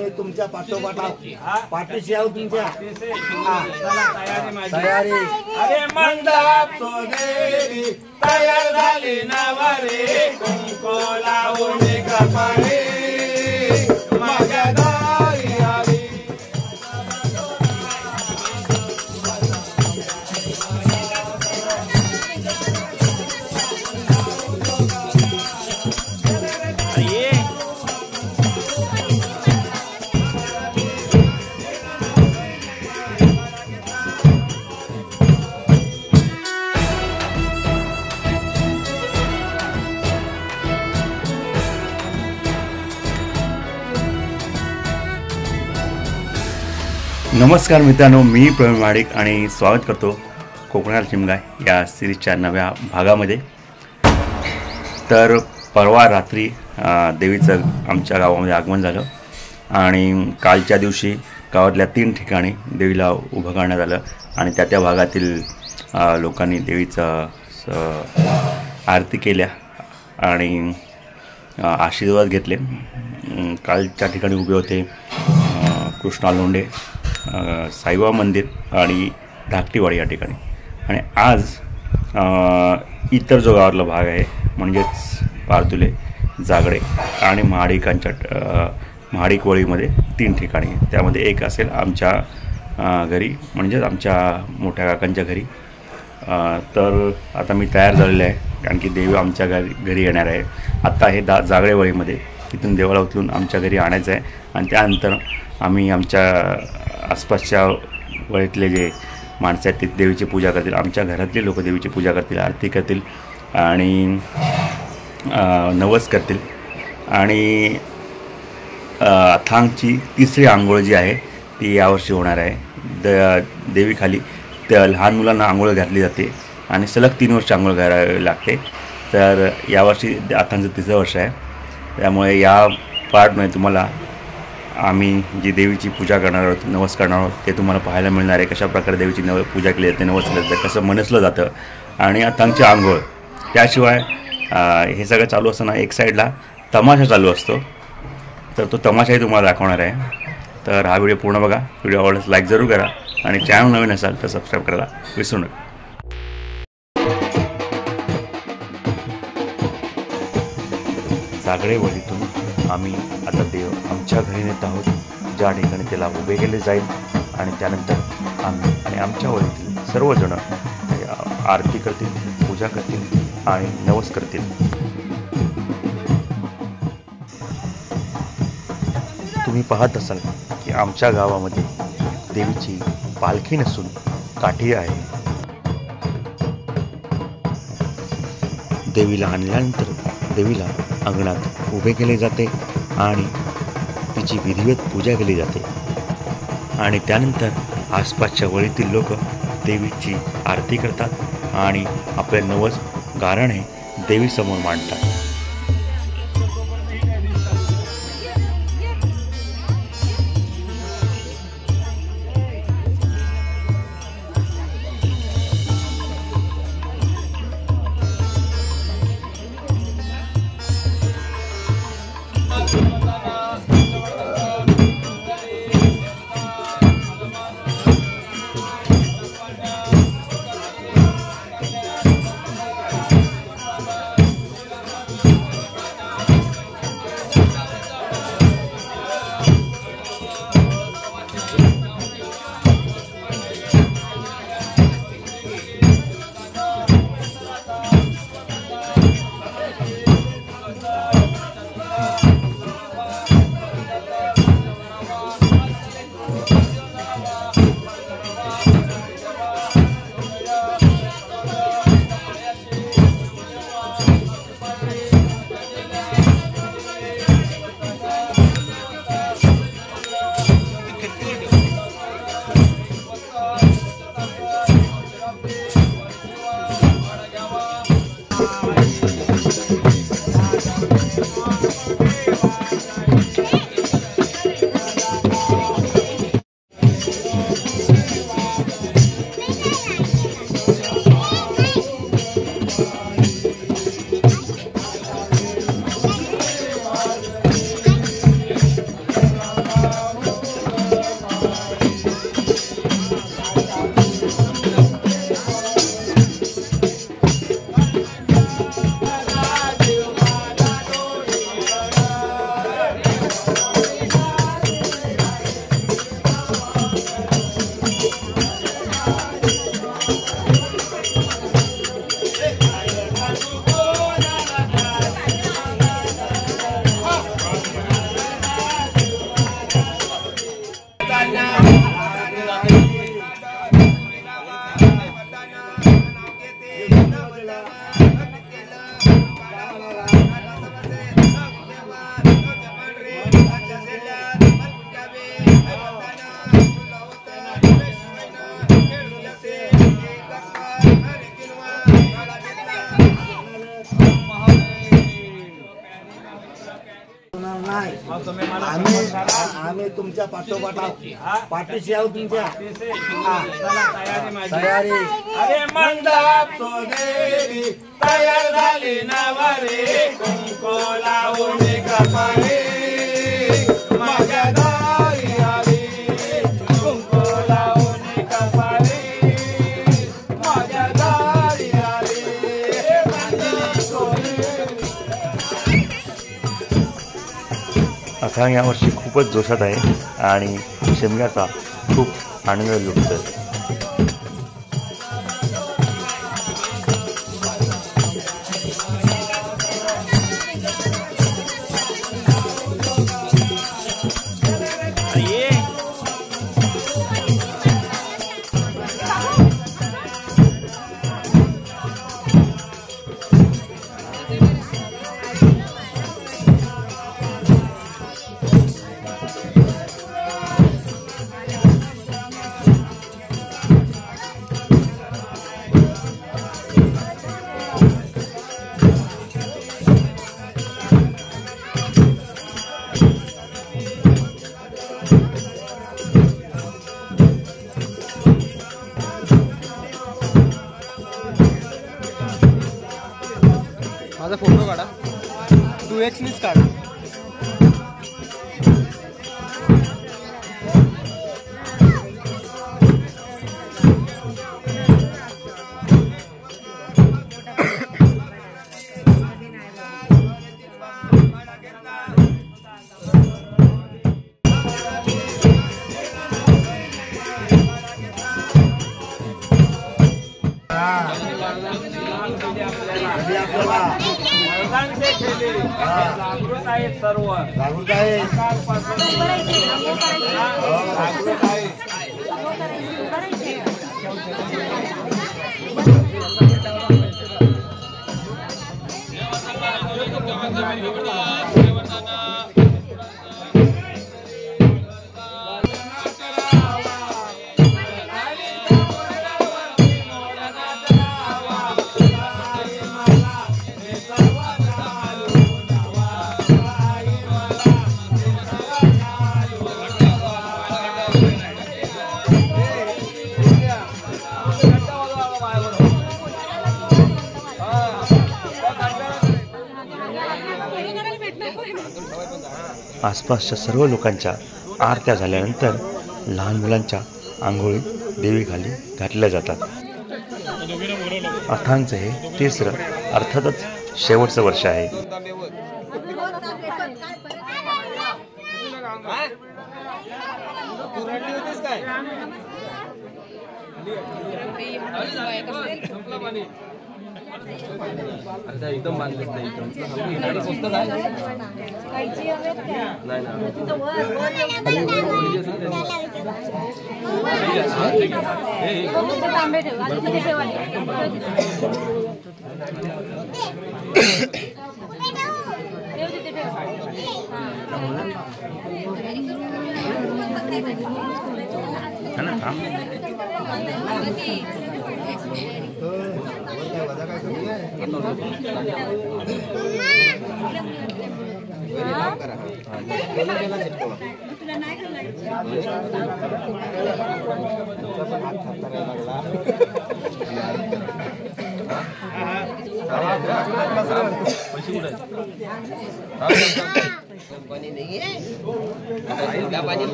आम्ही तुमच्या पाठोपाठ पाठीशी आहोत तुमच्या तयारी अरे मंडप सोनेरी तयार झाली नवरी कुंकू लावून कपाळी माझ्या दारी आली नमस्कार मित्रांनो, मी प्रवीण महाडिक आणि स्वागत करतो कोकणाला चिमगाय या सिरीजच्या नव्या भागामध्ये. तर परवा रात्री देवीचं आमच्या गावामध्ये आगमन झालं आणि कालच्या दिवशी गावातल्या 3 ठिकाणी देवीला उभं करण्यात आलं आणि त्या भागातील लोकांनी देवीचं आरती केल्या आणि आशीर्वाद घेतले. कालच्या ठिकाणी उभे होते कृष्णा लोंढे, साईबाबा मंदिर आणि धाकटीवाडी या ठिकाणी. आणि आज इतर जो गावातला भाग आहे म्हणजेच पारतुले, जागडे आणि महाडिक वळीमध्ये 3 ठिकाणी, त्यामध्ये एक असेल आमच्या घरी म्हणजेच आमच्या मोठ्या काकांच्या घरी. तर आता मी तयार झालेलं आहे कारण की देवी आमच्या घरी येणार आहे. आत्ता हे जागडे वळीमध्ये इथून देवाला उचलून आमच्या घरी आणायचं आहे आणि त्यानंतर आम्ही आमच्या आसपासच्या वळीतले जे माणसं आहेत ते देवीची पूजा करतील. आमच्या घरातले लोक देवीची पूजा करतील, आरती करतील आणि नवस करतील. आणि अथांगची 3री आंघोळ जी आहे ती यावर्षी होणार आहे. देवीखाली लहान मुलांना आंघोळ घातली जाते आणि सलग 3 वर्ष आंघोळ घालावी लागते. तर यावर्षी अथांगचं 3रं वर्ष आहे. त्यामुळे या पार्टमध्ये तुम्हाला आम्ही जी देवीची पूजा करणार आहोत, नवस करणार आहोत, ते तुम्हाला पाहायला मिळणार आहे. कशाप्रकारे देवीची पूजा केली जाते, नवस केलं जातं, कसं मनसलं जातं आणि अथांगची आंघोळ. त्याशिवाय हे सगळं चालू असताना एक साईडला तमाशा चालू असतो, तर तो तमाशाही तुम्हाला दाखवणार आहे. तर हा व्हिडिओ पूर्ण बघा. व्हिडिओ आवडल्यास लाईक जरूर करा आणि चॅनल नवीन असाल तर सबस्क्राईब करायला विसरू नका. जागडे वळीतून आम्ही आता देव आमच्या घरी नेत आहोत, ज्या ठिकाणी त्याला उभे केले जाईल आणि त्यानंतर आम्ही आणि आमच्या वळीतील सर्वजण आरती करतील, पूजा करतील आणि नवस करतील. तुम्ही पाहत असाल की आमच्या गावामध्ये देवीची पालखी नसून काठी आहे. देवीला आणल्यानंतर देवीला अंगणात उभे केले जाते आणि तिची विधिवत पूजा केली जाते आणि त्यानंतर आसपासच्या वळीतील लोक देवीची आरती करतात आणि आपले नवस गाऱ्हाणे देवीसमोर मांडतात. आम्ही तुमच्या पाठीशी आहोत तुमच्या तयारी. अरे मंडप सोनेरी तयार झाली नवरी कुंकू लावून कपाळी माझ्या दारी आली कुंकू लावून कपाळी माझ्या दारी आली मंडप सोनेरी. अथांग यावर्षी खूपच जोशात आहे आणि शिमग्याचा खूप आनंद लुटतोय. माझा फोटो काढा 2x नीच काढा. जागृत आहेत सर्व जागृत आहे. जागृत आहे. आसपासच्या सर्व लोकांच्या आरत्या झाल्यानंतर लहान मुलांच्या आंघोळी देवीखाली घातल्या जातात. अथांगचं हे तिसरं अर्थातच शेवटचं वर्ष आहे. एकदम बांधले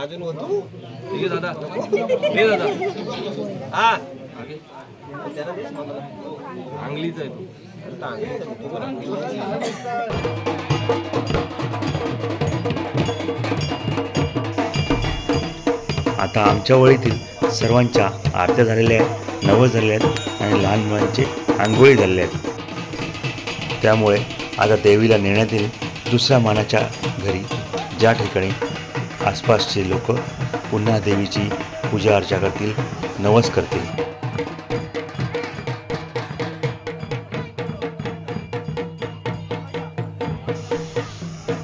अजून होतो ठीक आहे दादा हे दादा हा अंगलीच आहे आता आमच्या वळीतील सर्वांच्या आरत्या झालेल्या आहेत, नवस झालेल्या आहेत आणि लहान मुलांचे आंघोळी झालेल्या आहेत. त्यामुळे आता देवीला नेण्यात येईल दुसऱ्या मानाच्या घरी, ज्या ठिकाणी आसपासचे लोक पुन्हा देवीची पूजा अर्चा करतील, नवस करतील.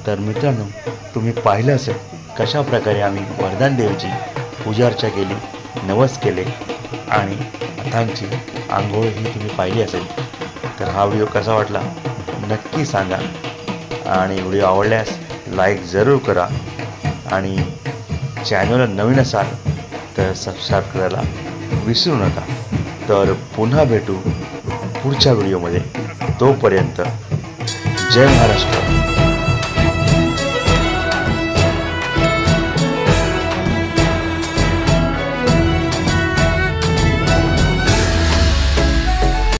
तर मित्रांनो, तुम्ही पाहिलं असेल कशा प्रकारे आम्ही वरदान देवीची पूजा अर्चा केली, नवस केले आणि अथांगची आंघोळ ही तुम्ही पाहिली असेल. तर हा व्हिडिओ कसा वाटला नक्की सांगा आणि व्हिडिओ आवडल्यास लाईक जरूर करा आणि चॅनलला नवीन असाल तर सबस्क्राईब करायला विसरू नका. तर पुन्हा भेटू पुढच्या व्हिडिओमध्ये. तोपर्यंत जय महाराष्ट्र.